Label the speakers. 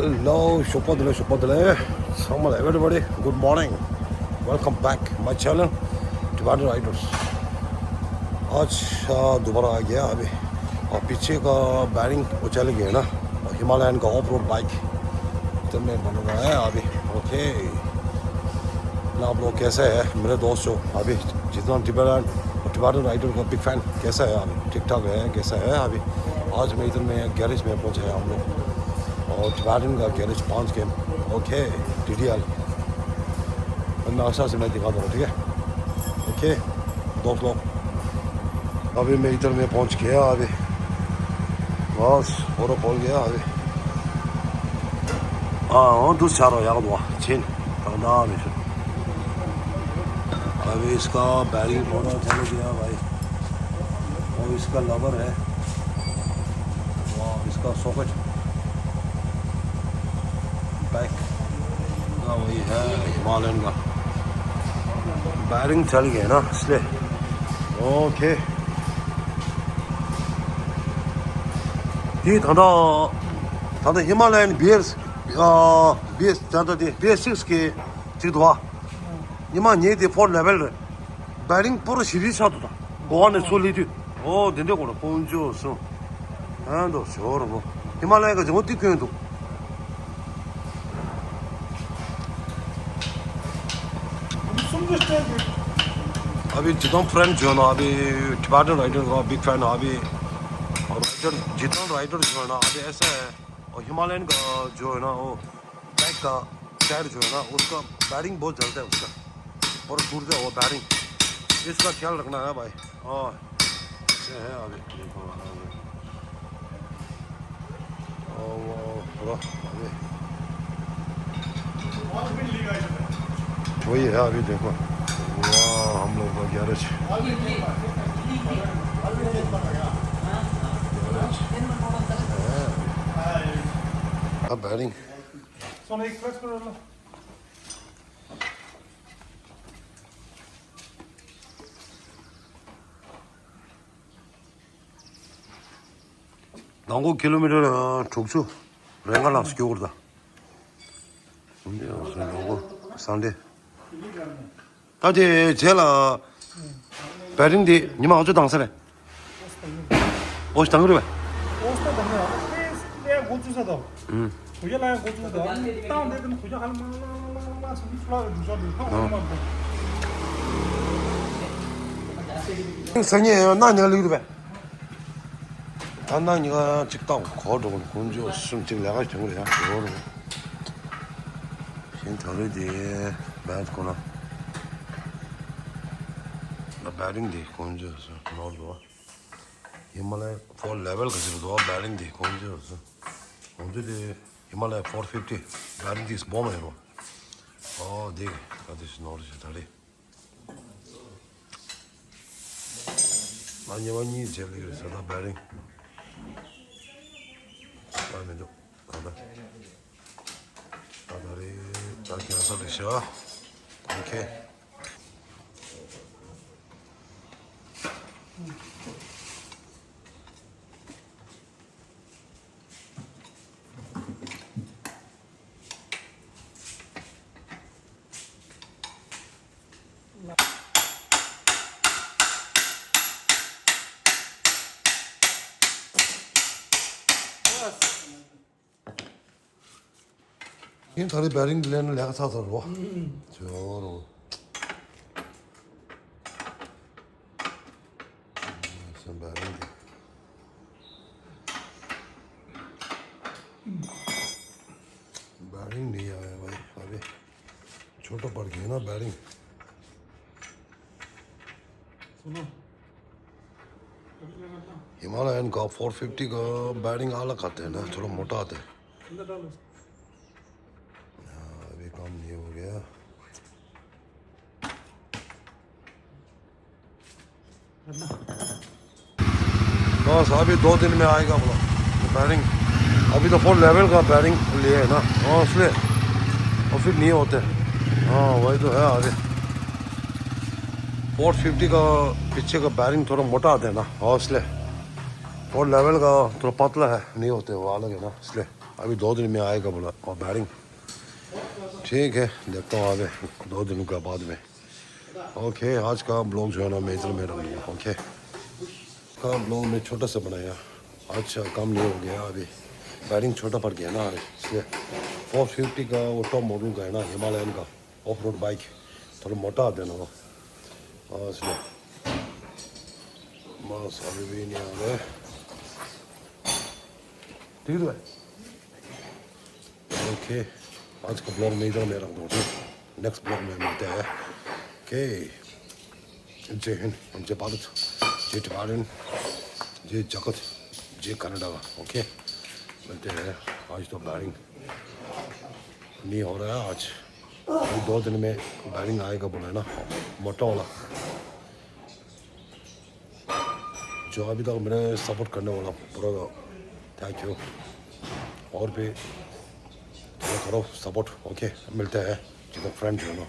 Speaker 1: Hello, Shubhodaya, Samal, everybody. Good morning. Welcome back my channel, Tibetan Riders. आज दोबारा आ गया अभी और पीछे का बैरिंग वो चल गया ना हिमालयन का ऑफ रोड बाइक तो मैं बन रहा है अभी ओके ना आप लोग कैसे है मेरे दोस्त जो अभी जितना टिबेटन राइडर का बिग फैन कैसा है अभी ठीक ठाक है कैसा है अभी आज मैं इधर में गैरेज में पहुंचे हैं हम लोग और टिबेटन का गैरेज पहुंच के ओके TDL मैं आशा से मैं दिखा दूँ ठीक है ओके दोस्त लोग अभी मैं इधर में पहुंच गया अभी बस और बोल गया अभी दूसरा चारों याद हुआ चीन नाम अभी इसका बैरिंग थोड़ा चल गया भाई और इसका लवर है वाह इसका सॉकेट बैक का वही है हिमालयन का बैरिंग चल गया ना इसलिए ओके 이 다다 히말라얀 BS 자다 BS6 게 지도 와 이마 니데 4 레벨 배링 프로 시리즈도 다 고안에 솔리드 오 된대 거라 본조서 안도 쇼로 뭐 히말라야가 좀 어떻게 해도 अभी जितना फ्रेंड जो है ना अभी टिबेटन राइडर का बिग फैन अभी और राइडर जितना राइडर जो है ना अभी ऐसा है और हिमालयन का जो है ना वो बैक का टायर जो है ना उसका बैरिंग बहुत जलता है उसका और टूटता है वो बैरिंग इसका ख्याल रखना है भाई और ऐसे है अभी देखो वही है अभी देखो वाह हम लोग का garage bearing 나고 킬로미터 족수 랭갈랑 스키오르다 근데 나고 산데 다제 제라 배링디 니마 어쩌 당선해 어디 당그래
Speaker 2: 오스타 당면 내 고추사다 고jal아야 고추사다 다운 데는 고자 할만한 소리 플라가 주셔도
Speaker 1: 생이에요 나 내가 리그베 단단히가 직당 거동은 군주 숨질 내가 정글이야 그거는 힌터리디 매드코나 나 배링디 군주서 너도 Himalaya 4 level का सिर्फ दो बैरिंग दी कौन सी है मुझे दे हिमालय 450 बैरिंग दी इस बॉम है वो देख कादिश नॉर्थ से थाली मान्य चल गए सदा बैरिंग में जो कादा रे चार के आसर दिशा ओके 이 다리 배링 들려는 내가 사서 와. 저로. 선 배링. बैरिंग नहीं आया भाई अभी छोटा पड़ गया ना बैरिंग
Speaker 2: सुनो
Speaker 1: हिमालयन का 450 का बैरिंग अलग आते हैं ना थोड़ा मोटा आता है अभी काम नहीं हो गया बस अभी 2 दिन में आएगा बोला बैरिंग अभी तो 4 लेवल का बैरिंग लिए है ना इसलिए और फिर नहीं होते वही तो है अभी 450 का पीछे का बैरिंग थोड़ा मोटा आता है ना इसलिए 4 लेवल का थोड़ा पतला है नहीं होते वो अलग है ना इसलिए अभी 2 दिन में आएगा बोला और बैटिंग ठीक है, देखता हूँ आगे 2 दिन का बाद में। ओके, आज का ब्लॉग जो है ना मैं इधर में रहूँगा। ओके, का ब्लॉग में छोटा सा बनाया, आज काम नहीं हो गया, अभी बैटिंग छोटा पड़ गया ना, इसलिए 450 का वो टॉप मॉडल का है ना, हिमालयन का ऑफ रोड बाइक, थोड़ा मोटा आता है ना वो, इसलिए बस अभी भी नहीं आ रहे। ठीक है, ओके, आज का ब्लॉग में इधर में रख दूँ, नेक्स्ट ब्लॉग में मिलते हैं। ओके, जय हिंद, जय भारत, जय टिबारन, जय जगत, जय कनाडा। ओके, मिलते हैं। आज तो बैटिंग नहीं हो रहा है, आज 2 दिन में बैटिंग आएगा बोला है ना, मोटा वाला जो अभी तक मैंने सपोर्ट करने वाला पूरा थैंक यू, और भी करो सपोर्ट। ओके, मिलते हैं जितना फ्रेंड जो है ना।